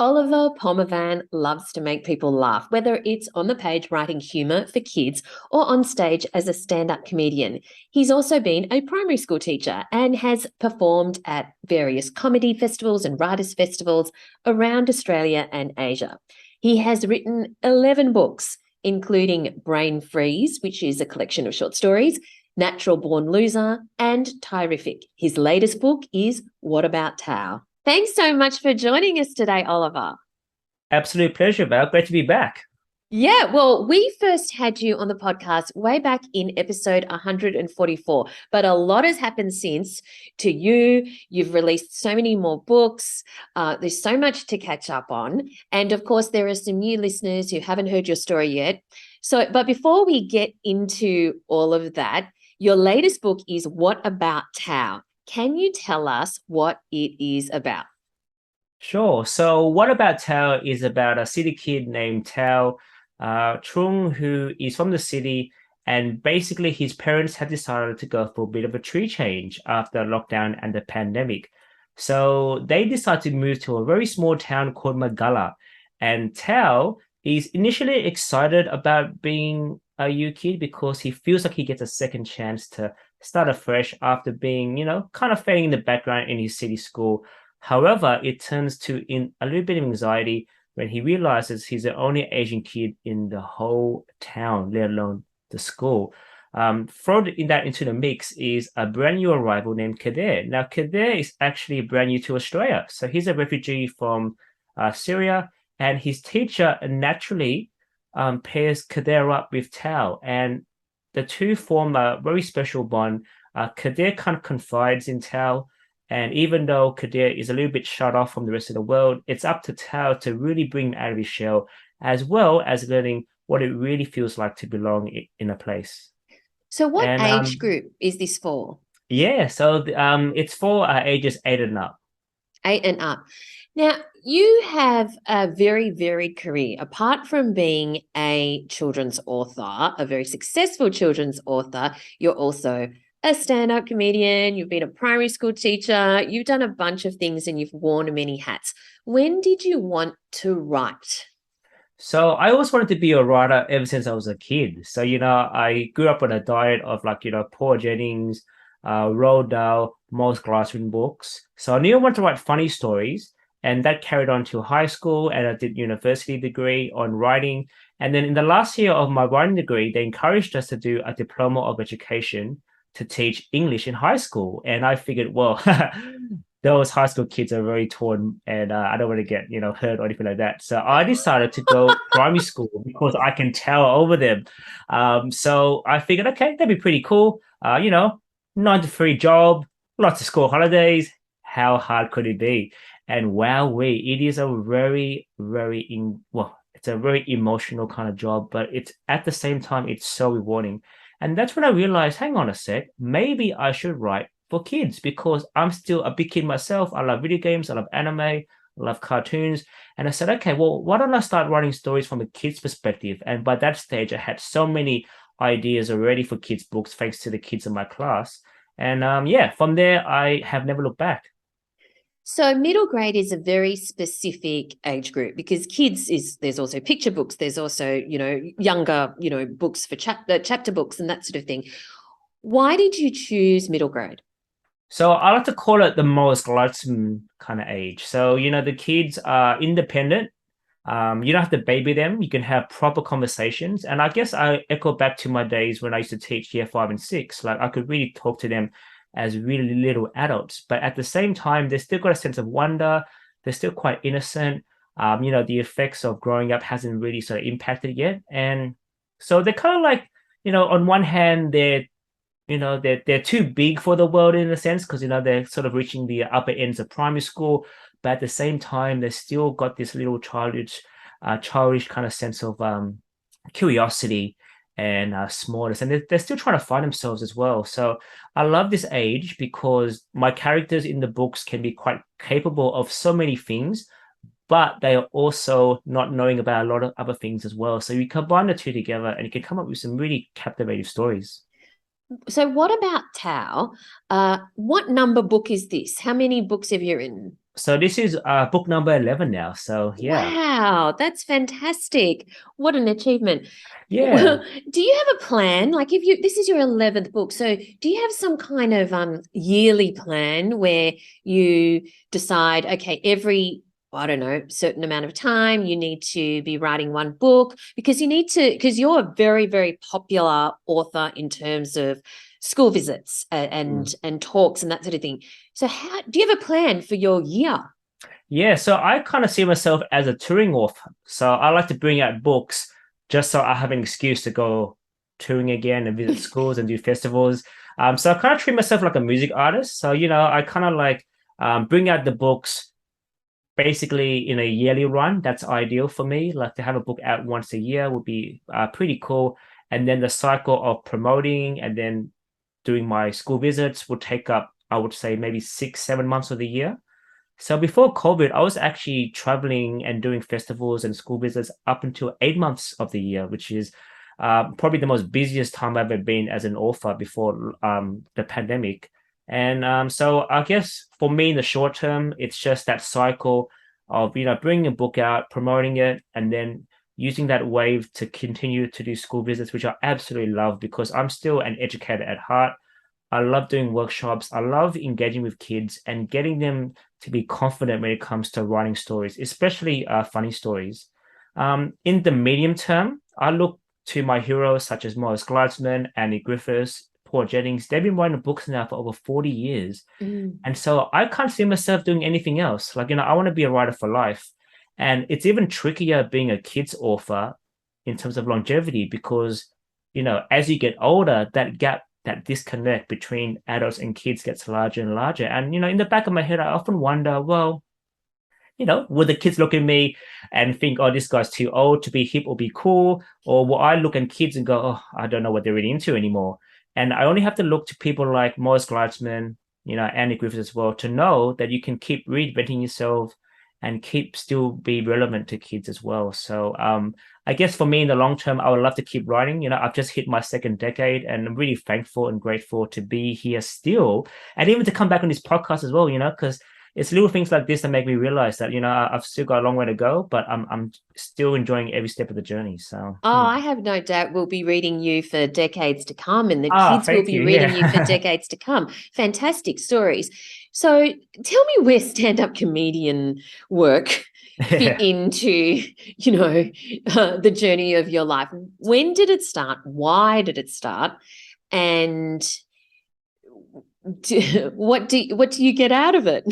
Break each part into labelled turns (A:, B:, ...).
A: Oliver Phommavanh loves to make people laugh, whether it's on the page writing humour for kids or on stage as a stand-up comedian. He's also been a primary school teacher and has performed at various comedy festivals and writers' festivals around Australia and Asia. He has written 11 books, including Brain Freeze, which is a collection of short stories, Natural Born Loser, and Tyrific. His latest book is What About Thao? Thanks so much for joining us today, Oliver.
B: Absolute pleasure, Val. Great to be back.
A: Yeah, well, we first had you on the podcast way back in episode 144, but a lot has happened since to you. You've released so many more books. There's so much to catch up on. And of course, there are some new listeners who haven't heard your story yet. But before we get into all of that, your latest book is What About Thao? Can you tell us what it is about?
B: Sure. So, What About Thao is about a city kid named Thao Trung, who is from the city. And basically, his parents have decided to go for a bit of a tree change after lockdown and the pandemic. So, they decided to move to a very small town called Magala. And Thao is initially excited about being a new kid because he feels like he gets a second chance to start afresh after being, kind of fading in the background in his city school. However, it turns to in a little bit of anxiety when he realizes he's the only Asian kid in the whole town, let alone the school. Thrown in that into the mix is a brand new arrival named Kader. Now, Kader is actually brand new to Australia. So he's a refugee from Syria, and his teacher naturally pairs Kader up with Thao, and the two form a very special bond. Kader kind of confides in Thao, and even though Kader is a little bit shut off from the rest of the world, it's up to Thao to really bring him out of his shell, as well as learning what it really feels like to belong in a place.
A: So what
B: And
A: age group is this for?
B: yeah, so it's for ages 8 and up.
A: 8 and up. Now, you have a very varied career. Apart from being a children's author, a very successful children's author, you're also a stand-up comedian, you've been a primary school teacher, you've done a bunch of things and you've worn many hats. When did you want to write?
B: So I always wanted to be a writer ever since I was a kid. So, I grew up on a diet of Paul Jennings, Roald Dahl, most classroom books. So I knew I wanted to write funny stories, and that carried on to high school, and I did university degree on writing. And then in the last year of my writing degree, they encouraged us to do a diploma of education to teach English in high school. And I figured, well, those high school kids are very torn, and I don't want to get hurt or anything like that. So I decided to go primary school because I can tell over them. So I figured, okay, that'd be pretty cool. 9 to 3 job, lots of school holidays. How hard could it be? And wow, it is a very, it's a very emotional kind of job, but it's at the same time, it's so rewarding. And that's when I realized, hang on a sec, maybe I should write for kids because I'm still a big kid myself. I love video games, I love anime, I love cartoons. And I said, okay, well, why don't I start writing stories from a kid's perspective? And by that stage, I had so many ideas already for kids' books, thanks to the kids in my class. And from there, I have never looked back.
A: So middle grade is a very specific age group because there's also picture books, there's also, younger, books for chapter books and that sort of thing. Why did you choose middle grade?
B: So I like to call it the most lonesome kind of age. So, the kids are independent. You don't have to baby them. You can have proper conversations. And I guess I echo back to my days when I used to teach year 5 and 6. Like I could really talk to them as really little adults, but at the same time, they still got a sense of wonder. They're still quite innocent. The effects of growing up hasn't really sort of impacted yet. And so they're kind of like, on one hand, they're too big for the world in a sense because they're sort of reaching the upper ends of primary school, but at the same time they still got this little childish kind of sense of curiosity and smallness, and they're still trying to find themselves as well. So I love this age because my characters in the books can be quite capable of so many things, but they are also not knowing about a lot of other things as well. So you combine the two together and you can come up with some really captivating stories.
A: So what about Tao? What number book is this? How many books have you written?
B: So this is book number 11 now. So yeah.
A: Wow, that's fantastic. What an achievement.
B: Yeah.
A: Well, do you have a plan? Like if you this is your 11th book, so do you have some kind of yearly plan where you decide, okay, every I don't know, certain amount of time you need to be writing one book because you need to because you're a very, very popular author in terms of school visits
B: Mm.
A: and talks and that sort of thing. So how do you have a plan for your year?
B: Yeah, so I kind of see myself as a touring author. So I like to bring out books just so I have an excuse to go touring again and visit schools and do festivals. So I kind of treat myself like a music artist. So, I kind of like bring out the books basically in a yearly run. That's ideal for me. Like to have a book out once a year would be pretty cool. And then the cycle of promoting and then doing my school visits would take up, I would say, maybe 6, 7 months of the year. So before COVID, I was actually traveling and doing festivals and school visits up until 8 months of the year, which is probably the most busiest time I've ever been as an author before the pandemic. And so I guess for me in the short term, it's just that cycle of, bringing a book out, promoting it, and then using that wave to continue to do school visits, which I absolutely love because I'm still an educator at heart. I love doing workshops. I love engaging with kids and getting them to be confident when it comes to writing stories, especially funny stories. In the medium term, I look to my heroes such as Morris Gleitzman, Andy Griffiths, Paul Jennings. They've been writing books now for over 40 years.
A: Mm.
B: And so I can't see myself doing anything else. Like, I want to be a writer for life. And it's even trickier being a kids author in terms of longevity because, as you get older, that gap, that disconnect between adults and kids gets larger and larger. And, in the back of my head, I often wonder, well, will the kids look at me and think, oh, this guy's too old to be hip or be cool? Or will I look at kids and go, oh, I don't know what they're really into anymore? And I only have to look to people like Morris Gleitzman, Andy Griffith as well, to know that you can keep reinventing yourself and keep still be relevant to kids as well. So I guess for me in the long term, I would love to keep writing. I've just hit my second decade and I'm really thankful and grateful to be here still and even to come back on this podcast as well, because it's little things like this that make me realize that I've still got a long way to go, but I'm still enjoying every step of the journey. So
A: Oh, I have no doubt we'll be reading you for decades to come, and the kids will
B: thank
A: be
B: you.
A: reading you for
B: Yeah.
A: decades to come. Fantastic stories. So tell me where stand-up comedian work fit
B: Yeah.
A: into, the journey of your life. When did it start? Why did it start? And what do you get out of it?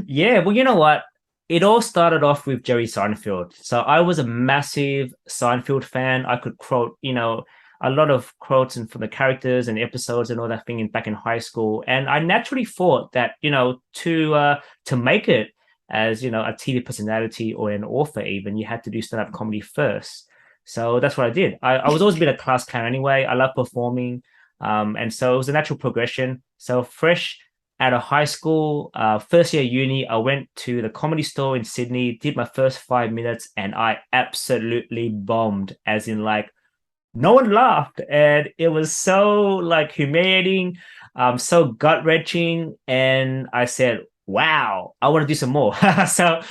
B: Yeah, well, you know what? It all started off with Jerry Seinfeld. So I was a massive Seinfeld fan. I could quote, a lot of quotes and from the characters and episodes and all that thing back in high school. And I naturally thought that, to make it as, a TV personality or an author even, you had to do stand-up comedy first. So that's what I did. I was always been a class clown anyway. I love performing. And so it was a natural progression. So fresh out of high school, first year uni, I went to the Comedy Store in Sydney, did my first 5 minutes, and I absolutely bombed, as in like no one laughed, and it was so like humiliating, so gut wrenching, and I said, "Wow, I want to do some more." So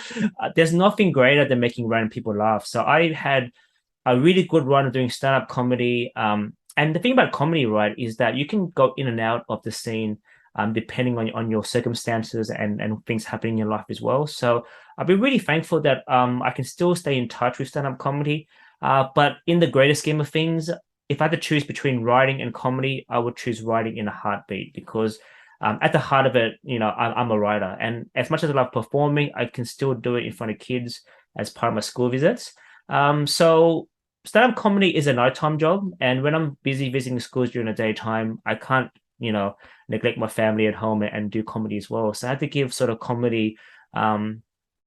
B: there's nothing greater than making random people laugh. So I had a really good run of doing stand-up comedy. And the thing about comedy, right, is that you can go in and out of the scene depending on your circumstances and things happening in your life as well. So I've been really thankful that I can still stay in touch with stand-up comedy. But in the greater scheme of things, if I had to choose between writing and comedy, I would choose writing in a heartbeat because at the heart of it, I'm a writer. And as much as I love performing, I can still do it in front of kids as part of my school visits. So stand-up comedy is a nighttime job, and when I'm busy visiting schools during the daytime, I can't, neglect my family at home and do comedy as well. So I had to give sort of comedy a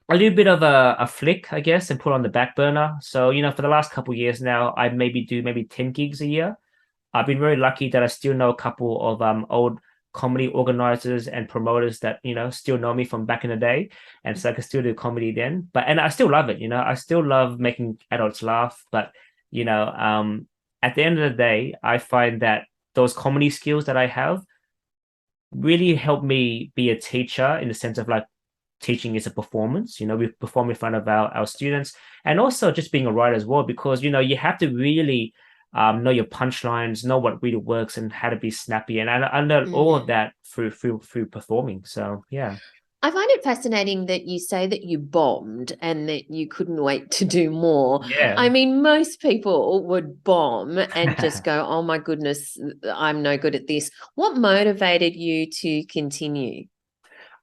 B: little bit of a flick, I guess, and put on the back burner. So, for the last couple of years now, I maybe 10 gigs a year. I've been very lucky that I still know a couple of old comedy organizers and promoters that still know me from back in the day, and so I can still do comedy then. And I still love it. I still love making adults laugh. But at the end of the day, I find that those comedy skills that I have really help me be a teacher in the sense of like teaching is a performance. We perform in front of our students, and also just being a writer as well, because you have to really know your punchlines, know what really works, and how to be snappy. And I learned all of
A: Mm.
B: that through performing. So yeah.
A: I find it fascinating that you say that you bombed and that you couldn't wait to do more.
B: Yeah.
A: I mean, most people would bomb and just go, oh my goodness, I'm no good at this. What motivated you to continue?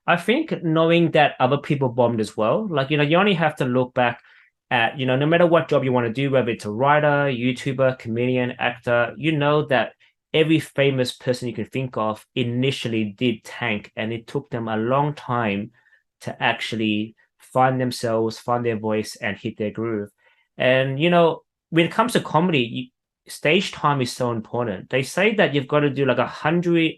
B: I think knowing that other people bombed as well, like, you only have to look back at, no matter what job you want to do, whether it's a writer, YouTuber, comedian, actor, you know that every famous person you can think of initially did tank, and it took them a long time to actually find themselves, find their voice, and hit their groove. And, when it comes to comedy, stage time is so important. They say that you've got to do like 100,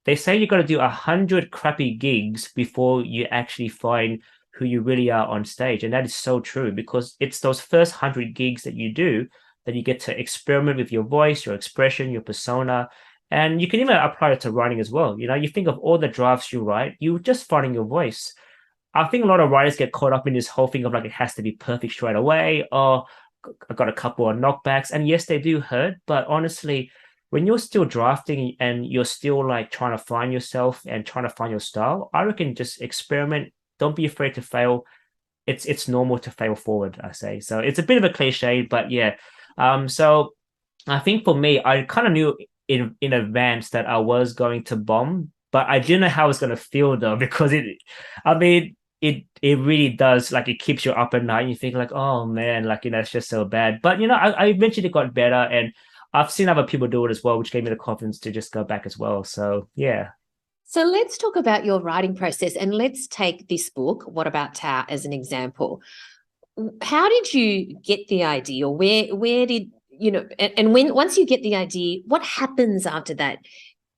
B: they say you got to do 100 crappy gigs before you actually find who you really are on stage. And that is so true, because it's those first 100 gigs that you do that you get to experiment with your voice, your expression, your persona. And you can even apply it to writing as well. You think of all the drafts you write, you just finding your voice. I think a lot of writers get caught up in this whole thing of like it has to be perfect straight away, or I got a couple of knockbacks. And yes, they do hurt, but honestly, when you're still drafting and you're still like trying to find yourself and trying to find your style, I reckon just experiment. Don't be afraid to fail. It's normal to fail forward, I say. So it's a bit of a cliche, but yeah. So I think for me, I kind of knew in advance that I was going to bomb, but I didn't know how I was going to feel though, because I mean, it really does, like, it keeps you up at night. And you think like, oh man, like, it's just so bad. But I eventually got better, and I've seen other people do it as well, which gave me the confidence to just go back as well. So yeah.
A: So let's talk about your writing process and let's take this book, What About Tao, as an example. How did you get the idea? Where did and when once you get the idea, what happens after that?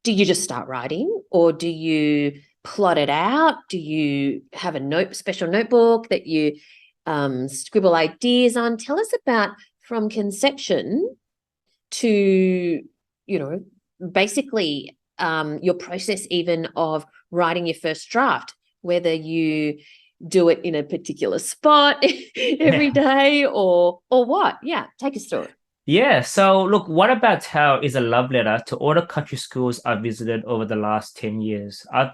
A: Do you just start writing, or do you plot it out? Do you have a special notebook that you scribble ideas on? Tell us about from conception to, basically your process even of writing your first draft, whether you do it in a particular spot every day or what. Yeah, take us through it.
B: Yeah, so look, What About Tao is a love letter to all the country schools I've visited over the last 10 years. I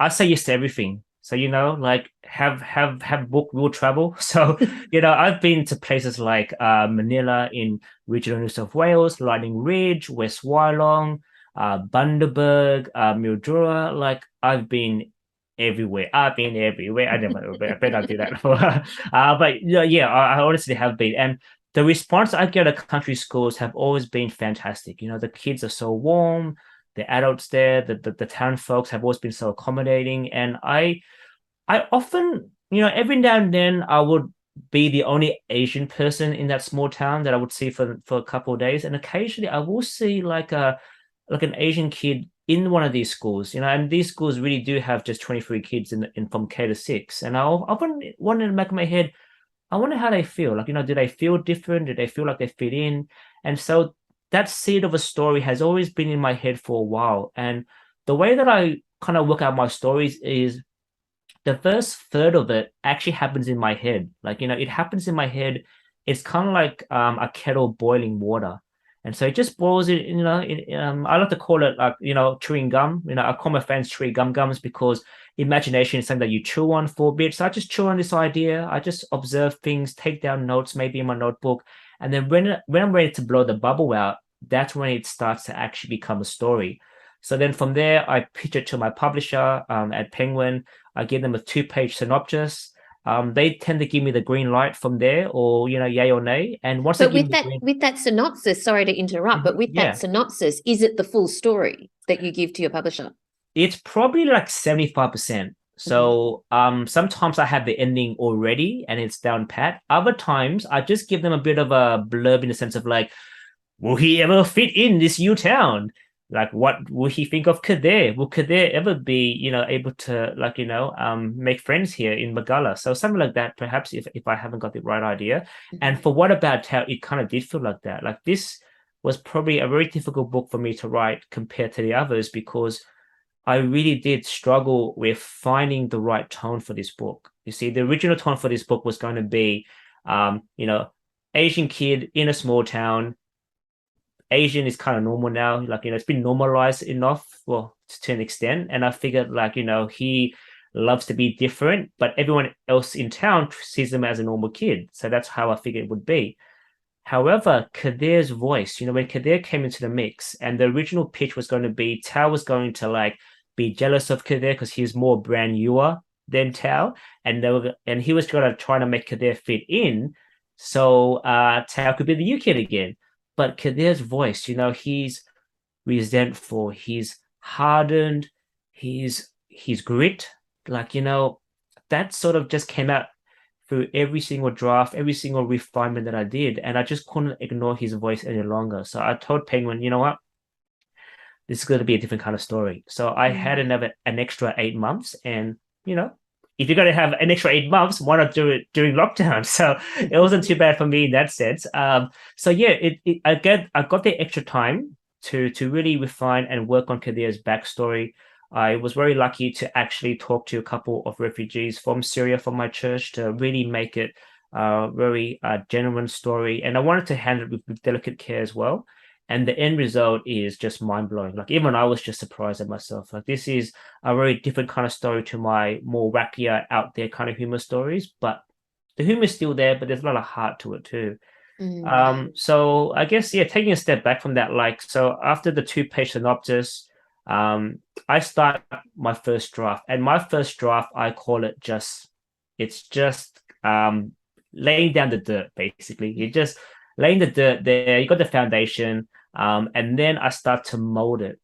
B: say yes to everything. So, like have book will travel. So, I've been to places like Manila in regional New South Wales, Lightning Ridge, West Wyalong, Bundaberg, Mildura. Like, I've been everywhere. I've been everywhere. I better not do that. But yeah, I honestly have been. And the response I get at country schools have always been fantastic. The kids are so warm, the adults there, the town folks have always been so accommodating. And I often, every now and then I would be the only Asian person in that small town that I would see for a couple of days. And occasionally I will see like an Asian kid in one of these schools, and these schools really do have just 23 kids in from K to 6. And I'll often wonder in the back of my head, I wonder how they feel. Like, do they feel different? Do they feel like they fit in? And so that seed of a story has always been in my head for a while. And the way that I kind of work out my stories is the first third of it actually happens in my head. Like, it happens in my head. It's kind of like a kettle boiling water. And so it just boils it, I like to call it like, chewing gum. I call my fans chewy gums because imagination is something that you chew on for a bit. So I just chew on this idea. I just observe things, take down notes, maybe in my notebook. And then when I'm ready to blow the bubble out, that's when it starts to actually become a story. So then from there, I pitch it to my publisher at Penguin. I give them a 2-page synopsis. They tend to give me the green light from there, or yay or nay. And once they
A: But
B: give me the green,
A: with that synopsis, sorry to interrupt, but with that
B: yeah,
A: synopsis, is it the full story that you give to your publisher?
B: it's probably like 75%.
A: Mhm.
B: So sometimes I have the ending already and it's down pat. Other times I just give them a bit of a blurb in the sense of like, will he ever fit in this new town? Like, what will he think of Kadir? Will Kadir ever be, able to like, make friends here in Magala? So something like that, perhaps if I haven't got the right idea. And
A: Mhm.
B: for What About How, it kind of did feel like that. Like, this was probably a very difficult book for me to write compared to the others, because I really did struggle with finding the right tone for this book. You see, the original tone for this book was going to be, you know, Asian kid in a small town. Asian is kind of normal now. Like, it's been normalized enough, well, to an extent. And I figured, like, he loves to be different, but everyone else in town sees him as a normal kid. So that's how I figured it would be. However, Kadir's voice, when Kadir came into the mix and the original pitch was going to be Tao was going to like be jealous of Kadir because he's more brand newer than Tao, and he was going to try to make Kadir fit in, so Tao could be the new kid again. But Kadir's voice, he's resentful, he's hardened, he's grit, like that sort of just came out through every single draft, every single refinement that I did, and I just couldn't ignore his voice any longer. So I told Penguin, you know what, this is going to be a different kind of story. So I had an extra 8 months, and if you're going to have an extra 8 months, why not do it during lockdown? So it wasn't too bad for me in that sense. So yeah, I got the extra time to really refine and work on Kadir's backstory. I was very lucky to actually talk to a couple of refugees from Syria from my church to really make it a very genuine story. And I wanted to handle it with delicate care as well. And the end result is just mind blowing. Like, even I was just surprised at myself. Like, this is a very different kind of story to my more wackier, out there kind of humor stories. But the humor is still there, but there's a lot of heart to it too. So I guess, yeah, taking a step back from that, like, so after the 2-page synopsis, I start my first draft, and my first draft, I call it it's just laying down the dirt, basically. You're just laying the dirt there, you got the foundation, and then I start to mold it.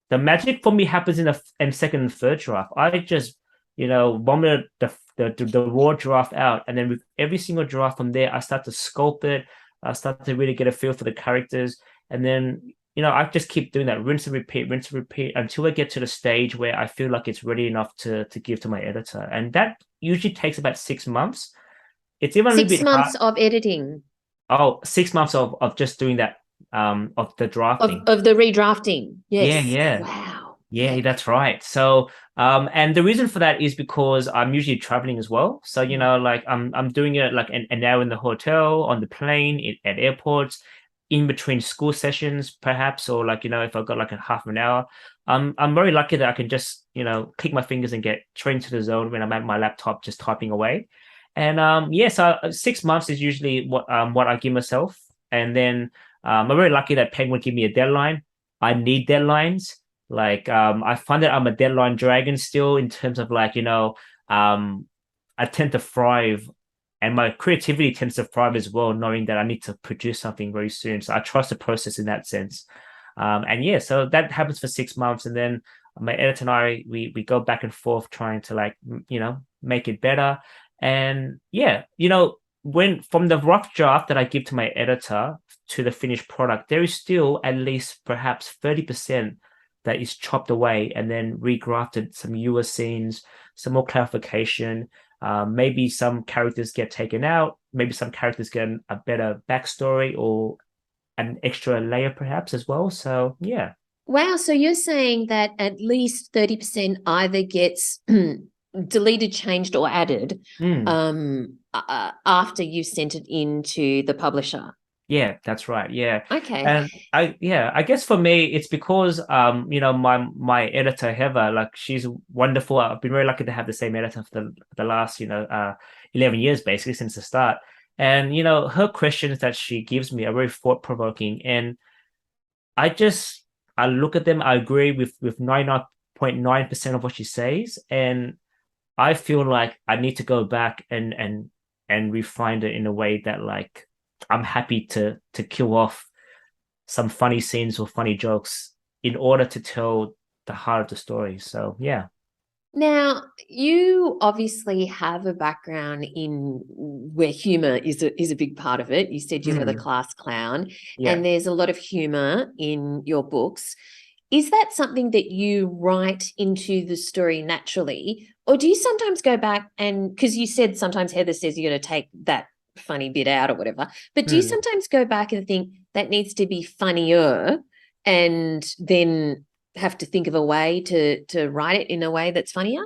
B: The magic for me happens in the second and third draft. I just, vomit the raw draft out, and then with every single draft from there, I start to sculpt it. I start to really get a feel for the characters, and then I just keep doing that, rinse and repeat until I get to the stage where I feel like it's ready enough to give to my editor, and that usually takes about 6 months. It's even a little bit
A: 6 months of editing.
B: Oh, 6 months of just doing that, of the drafting.
A: Of the redrafting. Yes.
B: Yeah.
A: Wow.
B: Yeah, that's right. So, and the reason for that is because I'm usually traveling as well. So, like I'm doing it like an hour in the hotel, on the plane, at airports, in between school sessions, perhaps, or like, if I've got like a half an hour. I'm very lucky that I can just, click my fingers and get straight into the zone when I'm at my laptop just typing away. And yeah, so 6 months is usually what I give myself. And then I'm very lucky that Penguin give me a deadline. I need deadlines. Like, I find that I'm a deadline dragon still, in terms of like, I tend to thrive, and my creativity tends to thrive as well, knowing that I need to produce something very soon. So I trust the process in that sense. And yeah, so that happens for 6 months, and then my editor and I, we go back and forth trying to, like, make it better. And yeah, when from the rough draft that I give to my editor to the finished product, there is still at least perhaps 30% that is chopped away and then regrafted, some newer scenes, some more clarification. Maybe some characters get taken out. Maybe some characters get a better backstory or an extra layer perhaps as well. So yeah.
A: Wow. So you're saying that at least 30% either gets deleted, changed, or added after you've sent it into the publisher.
B: Yeah, that's right. Yeah.
A: Okay.
B: And I guess for me, it's because my editor Heather, like, she's wonderful. I've been very lucky to have the same editor for the last 11 years, basically, since the start. And her questions that she gives me are very thought-provoking, and I look at them, I agree with 99.9% of what she says, and I feel like I need to go back and refine it in a way that, like, I'm happy to kill off some funny scenes or funny jokes in order to tell the heart of the story. So yeah.
A: Now, you obviously have a background in where humor is a big part of it. You said you were the class clown, and there's a lot of humor in your books. Is that something that you write into the story naturally, or do you sometimes go back and, because you said sometimes Heather says you're going to take that funny bit out or whatever, but do you sometimes go back and think that needs to be funnier and then have to think of a way to write it in a way that's funnier?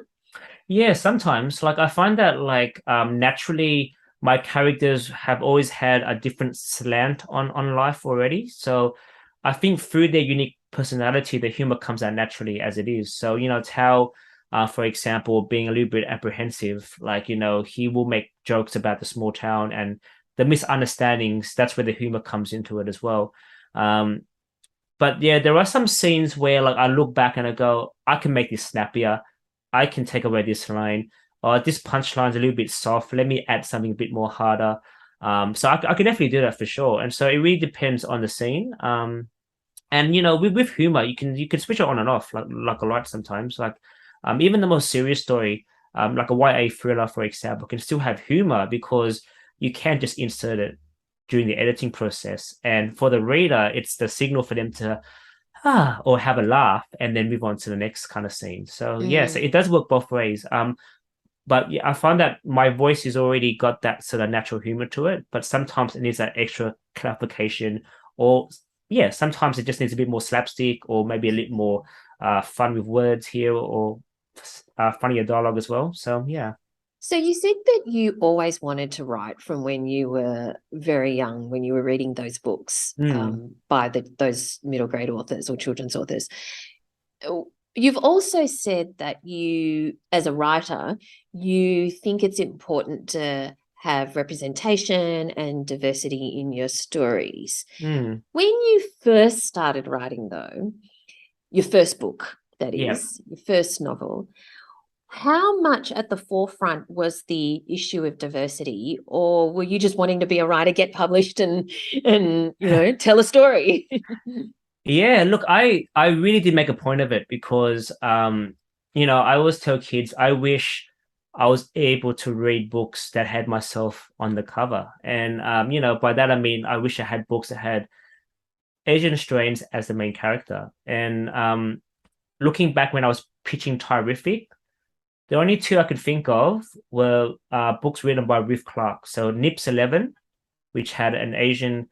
B: Yeah, sometimes. Like I find that like naturally my characters have always had a different slant on life already. So I think through their unique personality, the humor comes out naturally as it is. So, Tao, for example, being a little bit apprehensive, like, he will make jokes about the small town and the misunderstandings. That's where the humor comes into it as well. Um, but yeah, there are some scenes where like I look back and I go, I can make this snappier. I can take away this line. Or this punchline's a little bit soft. Let me add something a bit more harder. So I can definitely do that for sure. And so it really depends on the scene. And with humor, you can switch it on and off like a light sometimes. Like even the most serious story, like a YA thriller, for example, can still have humor because you can't just insert it during the editing process. And for the reader, it's the signal for them to or have a laugh and then move on to the next kind of scene. So yeah, so
A: Mm.
B: it does work both ways. But yeah, I find that my voice has already got that sort of natural humor to it, but sometimes it needs that extra clarification, or yeah, sometimes it just needs a bit more slapstick, or maybe a little more fun with words here, or funnier dialogue as well. So yeah.
A: So you said that you always wanted to write from when you were very young, when you were reading those books
B: Mm,
A: by those middle grade authors or children's authors. You've also said that you, as a writer, you think it's important to have representation and diversity in your stories.
B: mm,
A: When you first started writing, though, your first book, that
B: yeah.
A: is, your first novel, how much at the forefront was the issue of diversity, or were you just wanting to be a writer, get published, and tell a story?
B: Yeah, look, I really did make a point of it because I always tell kids I wish I was able to read books that had myself on the cover. And by that I mean I wish I had books that had Asian Australians as the main character. And looking back when I was pitching Terrific, the only two I could think of were books written by Ruth Clark. So Nips 11, which had an Asian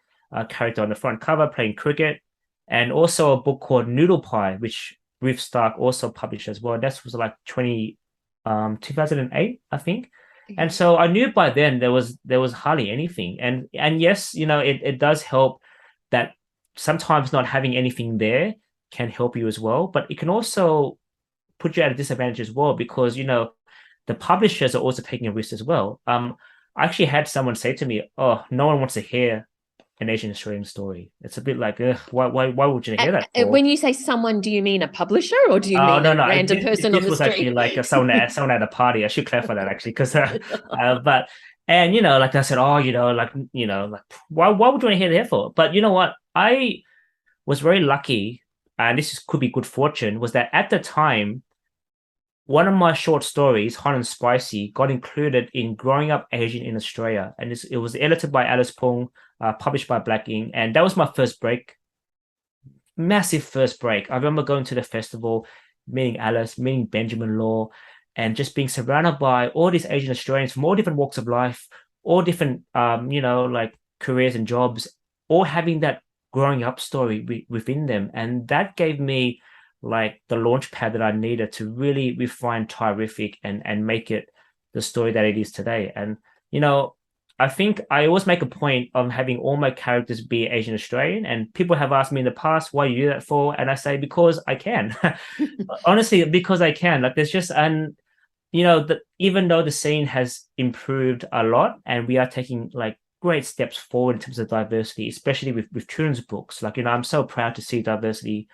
B: character on the front cover playing cricket, and also a book called Noodle Pie, which Ruth Stark also published as well. That was like 2008, I think. And
A: Okay.
B: so I knew by then there was hardly anything. And yes, it does help that sometimes not having anything there can help you as well, but it can also put you at a disadvantage as well because the publishers are also taking a risk as well. I actually had someone say to me, "Oh, no one wants to hear an Asian Australian story." It's a bit like, ugh, why would you hear that for?
A: When you say someone, do you mean a publisher or do you
B: Oh
A: mean
B: no,
A: a
B: no,
A: random
B: this,
A: person on
B: this
A: the
B: was actually
A: street?
B: like someone at a party. I should clarify that actually, because but and like I said, oh, like why would you want to hear that for? But you know what? I was very lucky, and could be good fortune, was that at the time one of my short stories, Hot and Spicy, got included in Growing Up Asian in Australia. And it was edited by Alice Pong, published by Black Ink. And that was my first break, massive first break. I remember going to the festival, meeting Alice, meeting Benjamin Law, and just being surrounded by all these Asian Australians from all different walks of life, all different, like careers and jobs, all having that growing up story within them. And that gave me like the launch pad that I needed to really refine Terrific and make it the story that it is today. And you know, I think I always make a point of having all my characters be Asian Australian, and people have asked me in the past, "Why do you do that for?" And I say, "Because I can." Honestly, because I can. Like, there's just even though the scene has improved a lot, and we are taking like great steps forward in terms of diversity, especially with children's books. Like, I'm so proud to see diversity,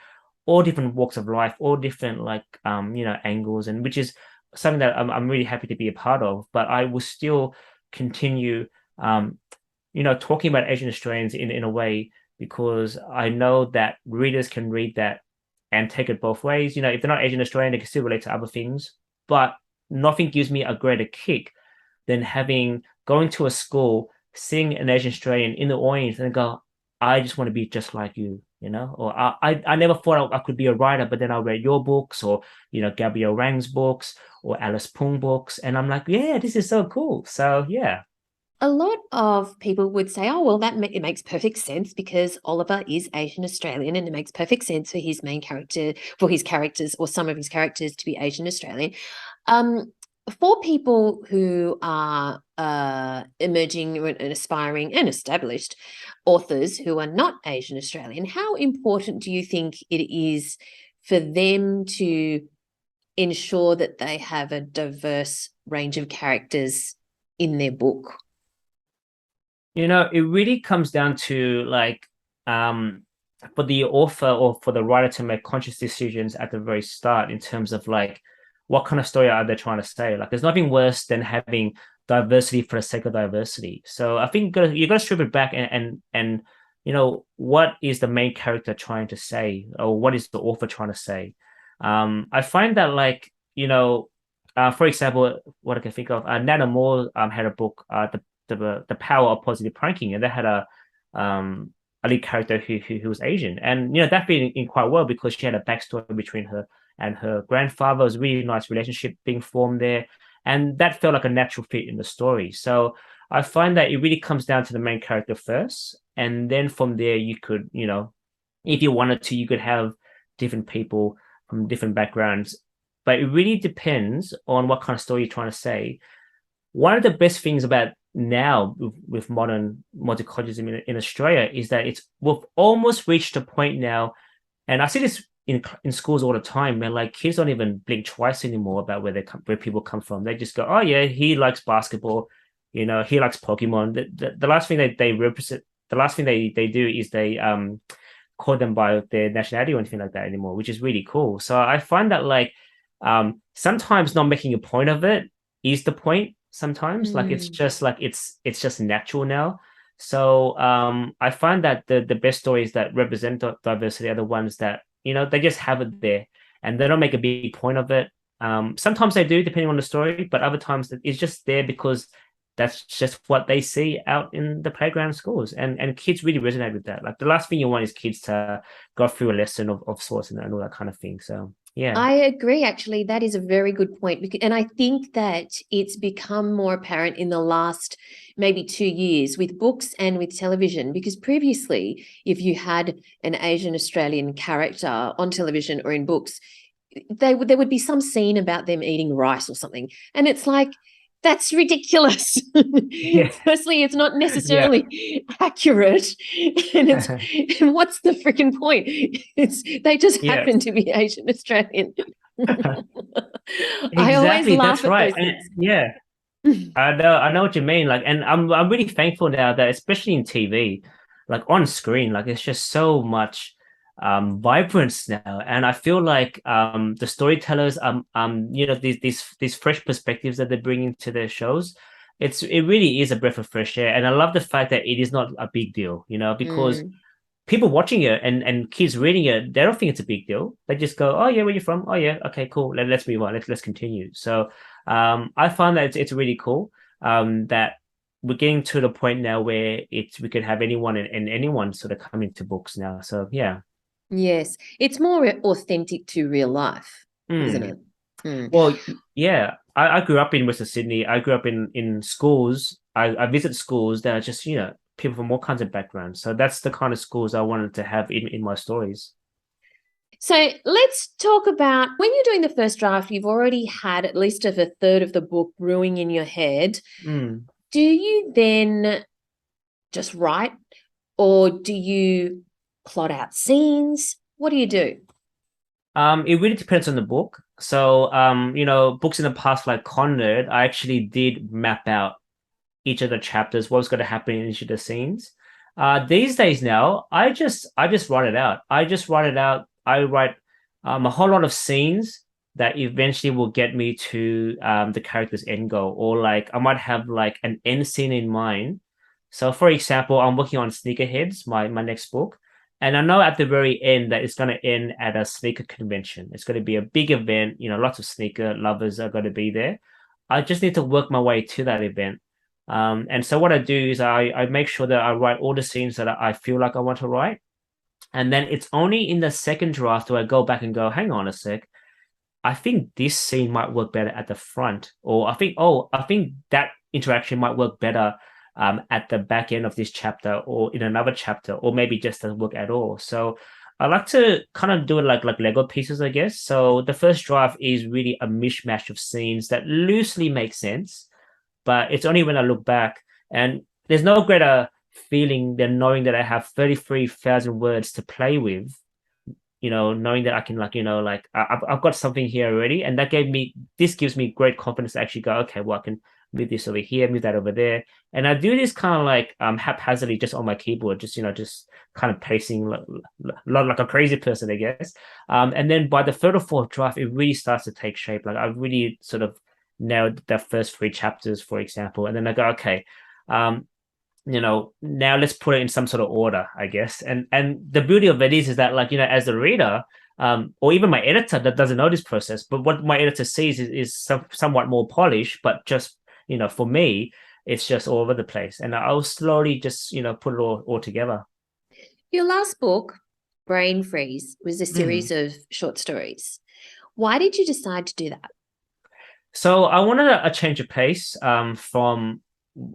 B: all different walks of life, all different like angles, and which is something that I'm really happy to be a part of. But I will still continue talking about Asian Australians in a way because I know that readers can read that and take it both ways. If they're not Asian Australian, they can still relate to other things. But nothing gives me a greater kick than going to a school, seeing an Asian Australian in the audience and go, I just want to be just like you, or I never thought I could be a writer, but then I read your books or, Gabrielle Rang's books or Alice Pung books. And I'm like, yeah, this is so cool. So yeah.
A: a lot of people would say, oh, well, it makes perfect sense because Oliver is Asian Australian and it makes perfect sense for his main character, for his characters or some of his characters to be Asian Australian. For people who are emerging and aspiring and established authors who are not Asian Australian, how important do you think it is for them to ensure that they have a diverse range of characters in their book?
B: It really comes down to like for the author or for the writer to make conscious decisions at the very start in terms of like what kind of story are they trying to say. Like there's nothing worse than having diversity for the sake of diversity. So I think you got to strip it back and what is the main character trying to say, or what is the author trying to say. I find that like for example, what I can think of, Nana Moore had a book, the power of positive pranking, and they had a lead character who was Asian, and that fit in quite well because she had a backstory between her and her grandfather. It was a really nice relationship being formed there, and that felt like a natural fit in the story. So I find that it really comes down to the main character first, and then from there you could, if you wanted to, you could have different people from different backgrounds, but it really depends on what kind of story you're trying to say. One of the best things about now with modern multiculturalism in Australia is that we've almost reached a point now, and I see this in schools all the time, where like kids don't even blink twice anymore about where people come from. They just go, oh yeah, he likes basketball, he likes Pokemon. The last thing they represent, the last thing they do is they call them by their nationality or anything like that anymore, which is really cool. So I find that like sometimes not making a point of it is the point. Sometimes like it's just like it's just natural now. So I find that the best stories that represent diversity are the ones that they just have it there and they don't make a big point of it. Sometimes they do, depending on the story, but other times it's just there because that's just what they see out in the playground schools, and kids really resonate with that. Like the last thing you want is kids to go through a lesson of sorts and all that kind of thing. So yeah.
A: I agree, actually. That is a very good point. And I think that it's become more apparent in the last maybe 2 years with books and with television, because previously, if you had an Asian Australian character on television or in books, there would be some scene about them eating rice or something. And it's like, that's ridiculous.
B: Yeah.
A: Firstly, it's not necessarily accurate. And what's the freaking point? They just happen to be Asian Australian. I always
B: Exactly,
A: laugh
B: that's
A: at
B: right.
A: those things.
B: Yeah. I know what you mean. Like, and I'm really thankful now that especially in TV, like on screen, like it's just so much vibrance now. And I feel like the storytellers these fresh perspectives that they're bringing to their shows, it really is a breath of fresh air. And I love the fact that it is not a big deal, because people watching it and kids reading it, they don't think it's a big deal. They just go, oh yeah, where you from? Oh yeah, okay, cool. Let's move on. Let's continue. So I find that it's really cool that we're getting to the point now where we could have anyone and anyone sort of come into books now. So yeah.
A: Yes, it's more authentic to real life, isn't it?
B: Well, yeah. I grew up in Western Sydney. I grew up in schools. I visit schools that are just, people from all kinds of backgrounds. So that's the kind of schools I wanted to have in my stories.
A: So let's talk about when you're doing the first draft, you've already had at least a third of the book brewing in your head. Do you then just write, or do you plot out scenes? What do you do?
B: It really depends on the book. So, books in the past like Con Nerd, I actually did map out each of the chapters, what's going to happen in each of the scenes. These days now, I just write it out. I just write it out. I write a whole lot of scenes that eventually will get me to the character's end goal, or like I might have like an end scene in mind. So, for example, I'm working on Sneakerheads, my next book, and I know at the very end that it's going to end at a sneaker convention. It's going to be a big event. Lots of sneaker lovers are going to be there. I just need to work my way to that event. And so what I do is I make sure that I write all the scenes that I feel like I want to write. And then it's only in the second draft do I go back and go, hang on a sec. I think this scene might work better at the front. Or I think that interaction might work better at the back end of this chapter or in another chapter, or maybe just doesn't work at all. So I like to kind of do it like Lego pieces, I guess. So the first draft is really a mishmash of scenes that loosely make sense, but it's only when I look back, and there's no greater feeling than knowing that I have 33,000 words to play with, knowing that I can I've got something here already, and this gives me great confidence to actually go, okay, well, I can move this over here, move that over there, and I do this kind of like haphazardly just on my keyboard, just kind of pacing like a crazy person, I guess. And then by the third or fourth draft, it really starts to take shape. Like I really sort of nailed the first three chapters, for example, and then I go, okay, now let's put it in some sort of order, I guess. And the beauty of it is that, like, as a reader, or even my editor that doesn't know this process, but what my editor sees is somewhat more polished, but just, for me, it's just all over the place. And I'll slowly just, put it all together.
A: Your last book, Brain Freeze, was a series of short stories. Why did you decide to do that?
B: So I wanted a change of pace from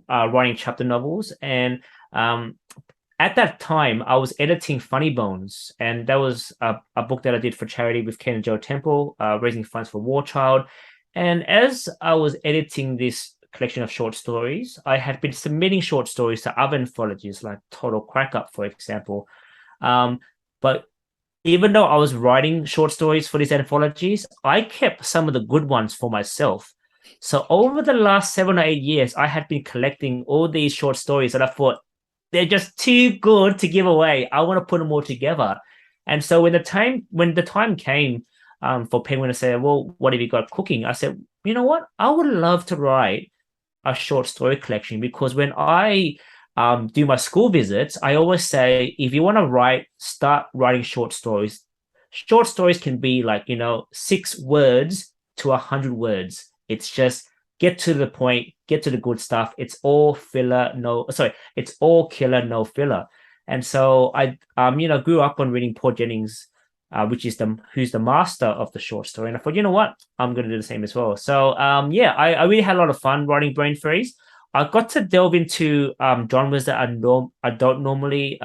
B: writing chapter novels. And at that time, I was editing Funny Bones. And that was a book that I did for charity with Ken and Joe Temple, raising funds for War Child. And as I was editing this collection of short stories, I had been submitting short stories to other anthologies like Total Crack Up, for example. But even though I was writing short stories for these anthologies, I kept some of the good ones for myself. So over the last 7 or 8 years, I had been collecting all these short stories that I thought they're just too good to give away. I want to put them all together. And so when the time came for Penguin to say, well, what have you got cooking? I said, you know what? I would love to write a short story collection, because when I do my school visits, I always say, if you want to start writing short stories. Short stories can be like, 6 words to 100 words. It's just get to the point, get to the good stuff. It's all it's all killer, no filler. And so I, grew up on reading Paul Jennings, who's the master of the short story. And I thought, you know what, I'm going to do the same as well. So I really had a lot of fun writing Brain Freeze. I got to delve into genres that I don't normally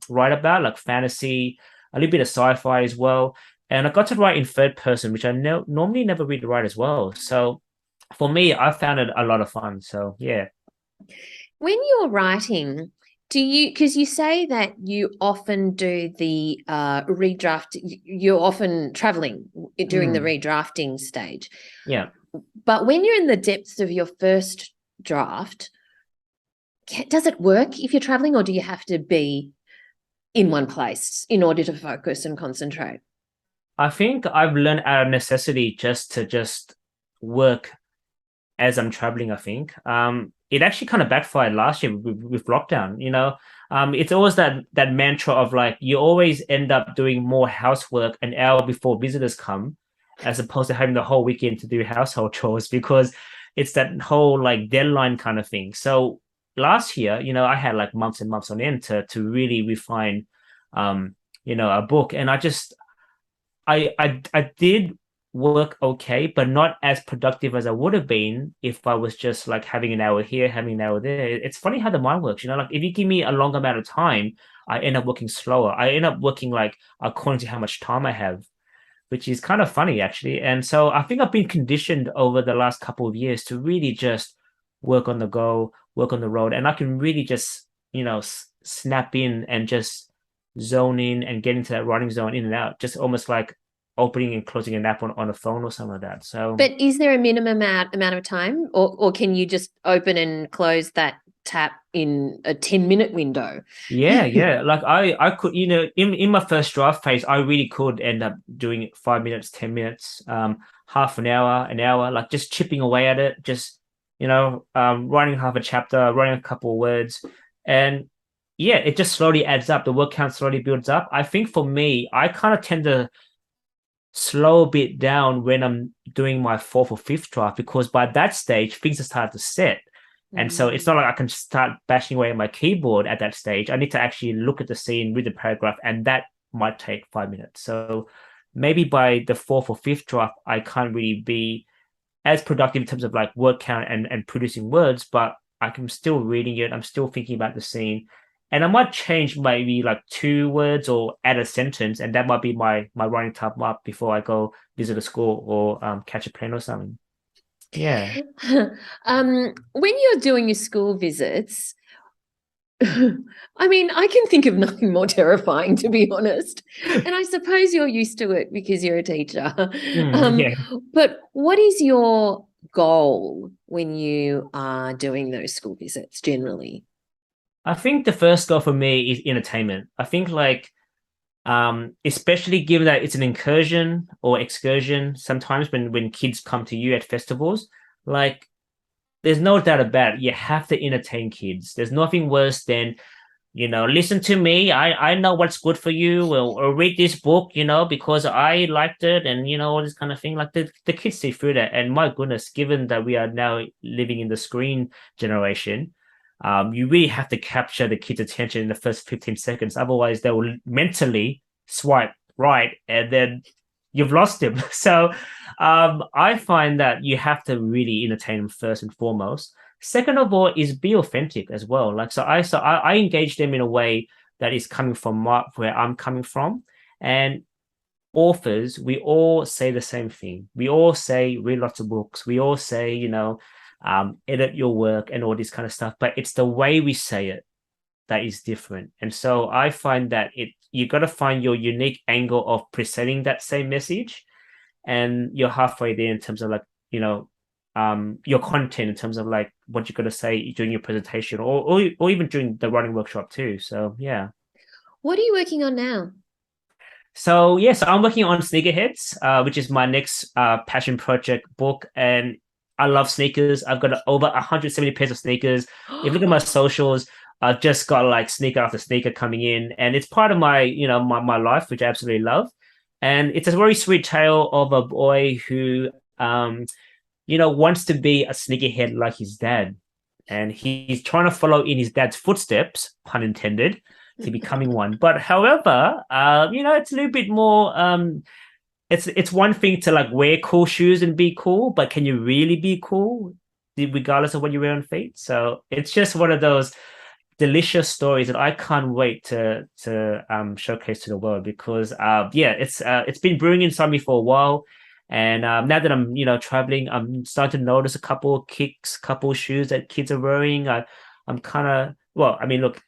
B: write about, like fantasy, a little bit of sci-fi as well. And I got to write in third person, which I normally never really write as well. So for me, I found it a lot of fun. So yeah.
A: When you're writing, because you say that you often do the redraft, you're often traveling during the redrafting stage.
B: Yeah.
A: But when you're in the depths of your first draft, does it work if you're traveling, or do you have to be in one place in order to focus and concentrate?
B: I think I've learned out of necessity just to work as I'm traveling, I think. It actually kind of backfired last year with lockdown, it's always that mantra of like, you always end up doing more housework an hour before visitors come, as opposed to having the whole weekend to do household chores, because it's that whole like deadline kind of thing. So last year, I had like months and months on end to really refine, a book. And I did work okay, but not as productive as I would have been if I was just like having an hour here, having an hour there. It's funny how the mind works, like if you give me a long amount of time, I end up working slower. I end up working like according to how much time I have, which is kind of funny actually. And so I think I've been conditioned over the last couple of years to really just work on the go, work on the road, and I can really just, snap in and just zone in and get into that writing zone in and out, just almost like opening and closing an app on a phone or something like that. So,
A: but is there a minimum amount of time, or can you just open and close that tap in a 10-minute window?
B: Yeah. Like I could, in my first draft phase, I really could end up doing 5 minutes, 10 minutes, half an hour, like just chipping away at it, just, writing half a chapter, writing a couple of words. And yeah, it just slowly adds up. The word count slowly builds up. I think for me, I kind of tend to slow a bit down when I'm doing my fourth or fifth draft, because by that stage, things are starting to set. And so it's not like I can start bashing away at my keyboard at that stage. I need to actually look at the scene, read the paragraph, and that might take 5 minutes. So maybe by the fourth or fifth draft, I can't really be as productive in terms of like word count and producing words, but I'm still reading it. I'm still thinking about the scene. And I might change maybe like 2 words or add a sentence, and that might be my writing time up before I go visit a school or catch a plane or something. Yeah.
A: When you're doing your school visits, I mean, I can think of nothing more terrifying, to be honest. And I suppose you're used to it because you're a teacher.
B: Yeah.
A: But what is your goal when you are doing those school visits generally?
B: I think the first goal for me is entertainment. I think like especially given that it's an incursion or excursion, sometimes when kids come to you at festivals, like there's no doubt about it, you have to entertain kids. There's nothing worse than, listen to me. I know what's good for you, or read this book, because I liked it, and all this kind of thing. Like the kids see through that. And my goodness, given that we are now living in the screen generation, you really have to capture the kids' attention in the first 15 seconds. Otherwise, they will mentally swipe right, and then you've lost them. So I find that you have to really entertain them first and foremost. Second of all, is be authentic as well. Like I engage them in a way that is coming from where I'm coming from. And authors, we all say the same thing. We all say read lots of books. We all say, edit your work and all this kind of stuff. But it's the way we say it that is different. And so I find that you got to find your unique angle of presenting that same message, and you're halfway there in terms of like, your content in terms of like what you're going to say during your presentation, or even during the writing workshop too. So yeah.
A: What are you working on now?
B: So yes, I'm working on Sneakerheads, which is my next passion project book, and I love sneakers. I've got over 170 pairs of sneakers. If you look at my socials, I've just got like sneaker after sneaker coming in, and it's part of my, my life, which I absolutely love. And it's a very sweet tale of a boy who, wants to be a sneakerhead like his dad, and he's trying to follow in his dad's footsteps, pun intended, to becoming one. But however, it's a little bit more. It's one thing to like wear cool shoes and be cool, but can you really be cool regardless of what you wear on feet? So it's just one of those delicious stories that I can't wait to showcase to the world, because it's been brewing inside me for a while. And now that I'm traveling, I'm starting to notice a couple of kicks, couple of shoes that kids are wearing. I'm kind of, well, I mean, look,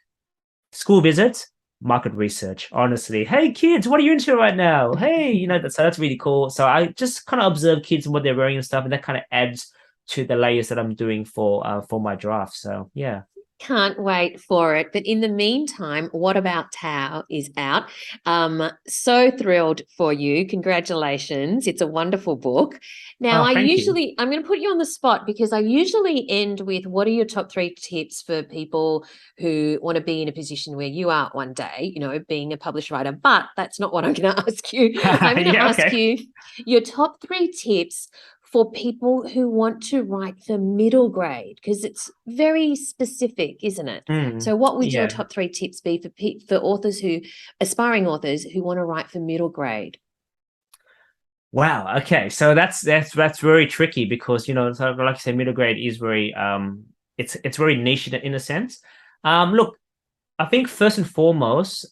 B: school visits, market research, honestly. Hey kids, what are you into right now? Hey, that's really cool. So I just kind of observe kids and what they're wearing and stuff, and that kind of adds to the layers that I'm doing for my draft. So yeah.
A: Can't wait for it. But in the meantime, What About Thao is out. So thrilled for you. Congratulations. It's a wonderful book. Now,
B: Oh, thank you.
A: I'm going to put you on the spot because I usually end with what are your top 3 tips for people who want to be in a position where you are one day, being a published writer. But that's not what I'm going to ask you. I'm going to
B: Yeah,
A: ask
B: okay.
A: you your top 3 tips for people who want to write for middle grade, because it's very specific, isn't it? So what would your
B: Yeah.
A: top 3 tips be for authors aspiring authors who want to write for middle grade?
B: Wow. Okay. So that's very tricky, because so like I said, middle grade is very it's very niche in a sense. Look, I think first and foremost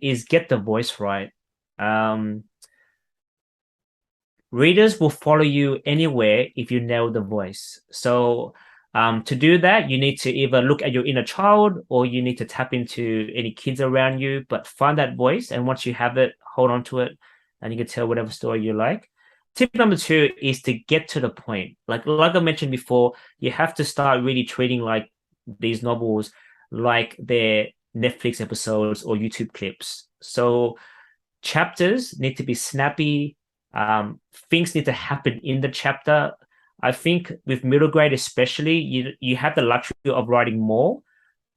B: is get the voice right. Um, Readers will follow you anywhere if you nail the voice. So to do that, you need to either look at your inner child, or you need to tap into any kids around you, but find that voice. And once you have it, hold on to it, and you can tell whatever story you like. Tip number 2 is to get to the point. Like I mentioned before, you have to start really treating like these novels like they're Netflix episodes or YouTube clips. So chapters need to be snappy. Things need to happen in the chapter. I think with middle grade especially, you have the luxury of writing more,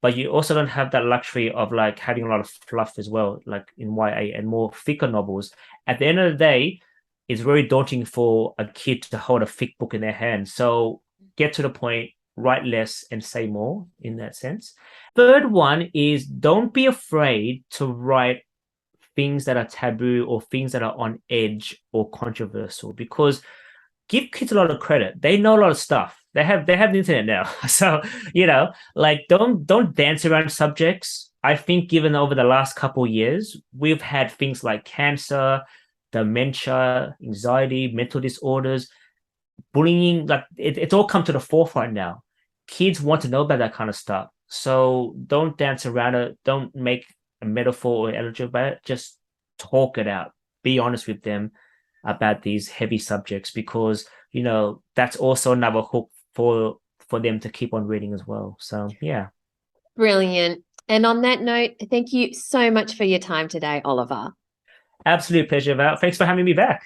B: but you also don't have that luxury of like having a lot of fluff as well, like in YA and more thicker novels. At the end of the day, it's very daunting for a kid to hold a thick book in their hand. So get to the point, write less and say more in that sense. Third one is don't be afraid to write things that are taboo or things that are on edge or controversial, because give kids a lot of credit. They know a lot of stuff. They have the internet now. So, like don't dance around subjects. I think given over the last couple years, we've had things like cancer, dementia, anxiety, mental disorders, bullying, like it's all come to the forefront now. Kids want to know about that kind of stuff. So don't dance around it. Don't make a metaphor or elegy about it. Just talk it out. Be honest with them about these heavy subjects because that's also another hook for them to keep on reading as well. So yeah.
A: Brilliant. And on that note, thank you so much for your time today, Oliver.
B: Absolute pleasure, Val. Thanks for having me back.